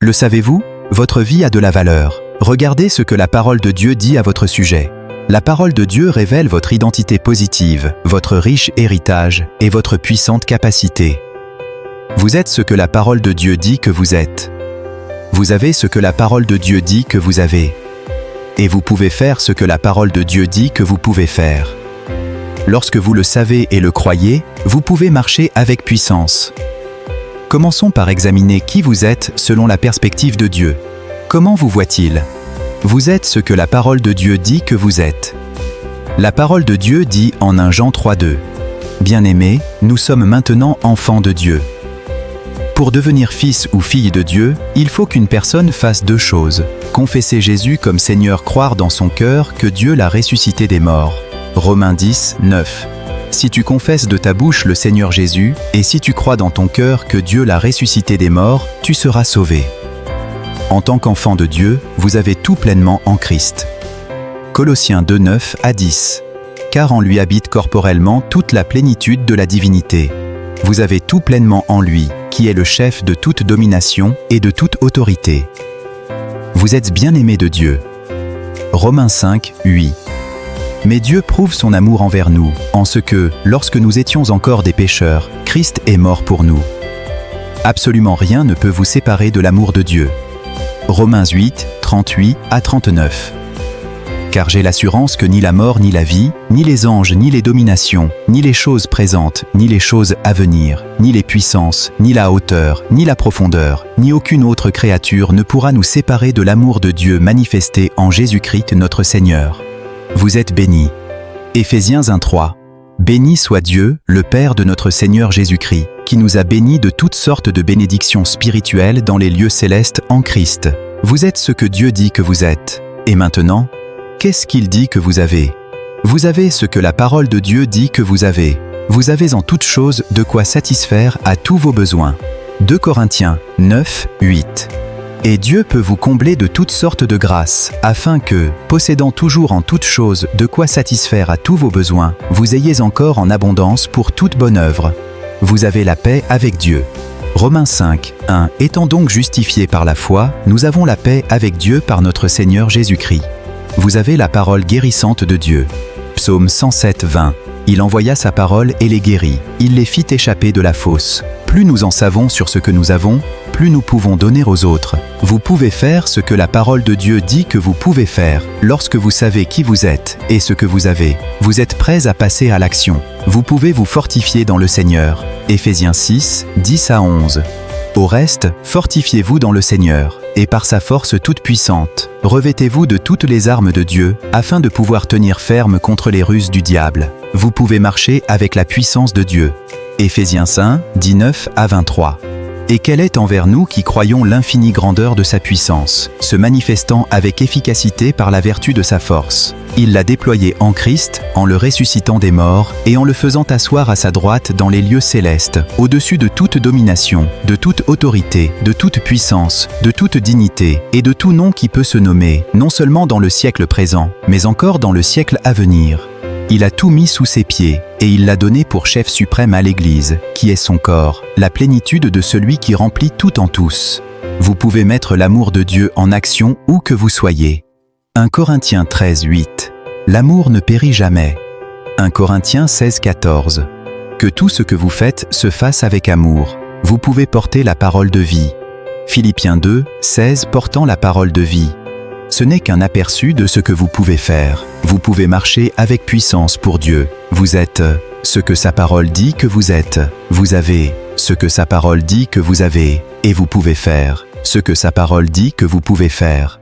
Le savez-vous? Votre vie a de la valeur. Regardez ce que la parole de Dieu dit à votre sujet. La parole de Dieu révèle votre identité positive, votre riche héritage et votre puissante capacité. Vous êtes ce que la parole de Dieu dit que vous êtes. Vous avez ce que la parole de Dieu dit que vous avez. Et vous pouvez faire ce que la parole de Dieu dit que vous pouvez faire. Lorsque vous le savez et le croyez, vous pouvez marcher avec puissance. Commençons par examiner qui vous êtes selon la perspective de Dieu. Comment vous voit-il? Vous êtes ce que la parole de Dieu dit que vous êtes. La parole de Dieu dit en 1 Jean 3:2 « Bien-aimés, nous sommes maintenant enfants de Dieu ». Pour devenir fils ou fille de Dieu, il faut qu'une personne fasse deux choses. Confesser Jésus comme Seigneur, croire dans son cœur que Dieu l'a ressuscité des morts. Romains 10:9. Si tu confesses de ta bouche le Seigneur Jésus, et si tu crois dans ton cœur que Dieu l'a ressuscité des morts, tu seras sauvé. En tant qu'enfant de Dieu, vous avez tout pleinement en Christ. Colossiens 2:9 à 10. Car en lui habite corporellement toute la plénitude de la divinité. Vous avez tout pleinement en lui, qui est le chef de toute domination et de toute autorité. Vous êtes bien-aimés de Dieu. Romains 5:8. Mais Dieu prouve son amour envers nous, en ce que, lorsque nous étions encore des pécheurs, Christ est mort pour nous. Absolument rien ne peut vous séparer de l'amour de Dieu. Romains 8:38 à 39. Car j'ai l'assurance que ni la mort ni la vie, ni les anges ni les dominations, ni les choses présentes, ni les choses à venir, ni les puissances, ni la hauteur, ni la profondeur, ni aucune autre créature ne pourra nous séparer de l'amour de Dieu manifesté en Jésus-Christ notre Seigneur. Vous êtes bénis. Éphésiens 1:3. Béni soit Dieu, le Père de notre Seigneur Jésus-Christ, qui nous a bénis de toutes sortes de bénédictions spirituelles dans les lieux célestes en Christ. Vous êtes ce que Dieu dit que vous êtes. Et maintenant, qu'est-ce qu'il dit que vous avez? Vous avez ce que la parole de Dieu dit que vous avez. Vous avez en toutes choses de quoi satisfaire à tous vos besoins. 2 Corinthiens 9:8. Et Dieu peut vous combler de toutes sortes de grâces, afin que, possédant toujours en toutes choses de quoi satisfaire à tous vos besoins, vous ayez encore en abondance pour toute bonne œuvre. Vous avez la paix avec Dieu. Romains 5:1. Étant donc justifiés par la foi, nous avons la paix avec Dieu par notre Seigneur Jésus-Christ. Vous avez la parole guérissante de Dieu. Psaume 107:20. Il envoya sa parole et les guérit. Il les fit échapper de la fosse. Plus nous en savons sur ce que nous avons, plus nous pouvons donner aux autres. Vous pouvez faire ce que la parole de Dieu dit que vous pouvez faire. Lorsque vous savez qui vous êtes et ce que vous avez, vous êtes prêts à passer à l'action. Vous pouvez vous fortifier dans le Seigneur. Éphésiens 6:10 à 11. Au reste, fortifiez-vous dans le Seigneur, et par sa force toute puissante, revêtez-vous de toutes les armes de Dieu, afin de pouvoir tenir ferme contre les ruses du diable. Vous pouvez marcher avec la puissance de Dieu. Éphésiens 5:19 à 23. Et quelle est envers nous qui croyons l'infinie grandeur de sa puissance, se manifestant avec efficacité par la vertu de sa force. Il l'a déployé en Christ, en le ressuscitant des morts, et en le faisant asseoir à sa droite dans les lieux célestes, au-dessus de toute domination, de toute autorité, de toute puissance, de toute dignité, et de tout nom qui peut se nommer, non seulement dans le siècle présent, mais encore dans le siècle à venir. Il a tout mis sous ses pieds, et il l'a donné pour chef suprême à l'Église, qui est son corps, la plénitude de celui qui remplit tout en tous. Vous pouvez mettre l'amour de Dieu en action où que vous soyez. 1 Corinthiens 13:8. L'amour ne périt jamais. 1 Corinthiens 16:14. Que tout ce que vous faites se fasse avec amour. Vous pouvez porter la parole de vie. Philippiens 2:16 portant la parole de vie. Ce n'est qu'un aperçu de ce que vous pouvez faire. Vous pouvez marcher avec puissance pour Dieu. Vous êtes ce que sa parole dit que vous êtes. Vous avez ce que sa parole dit que vous avez. Et vous pouvez faire ce que sa parole dit que vous pouvez faire.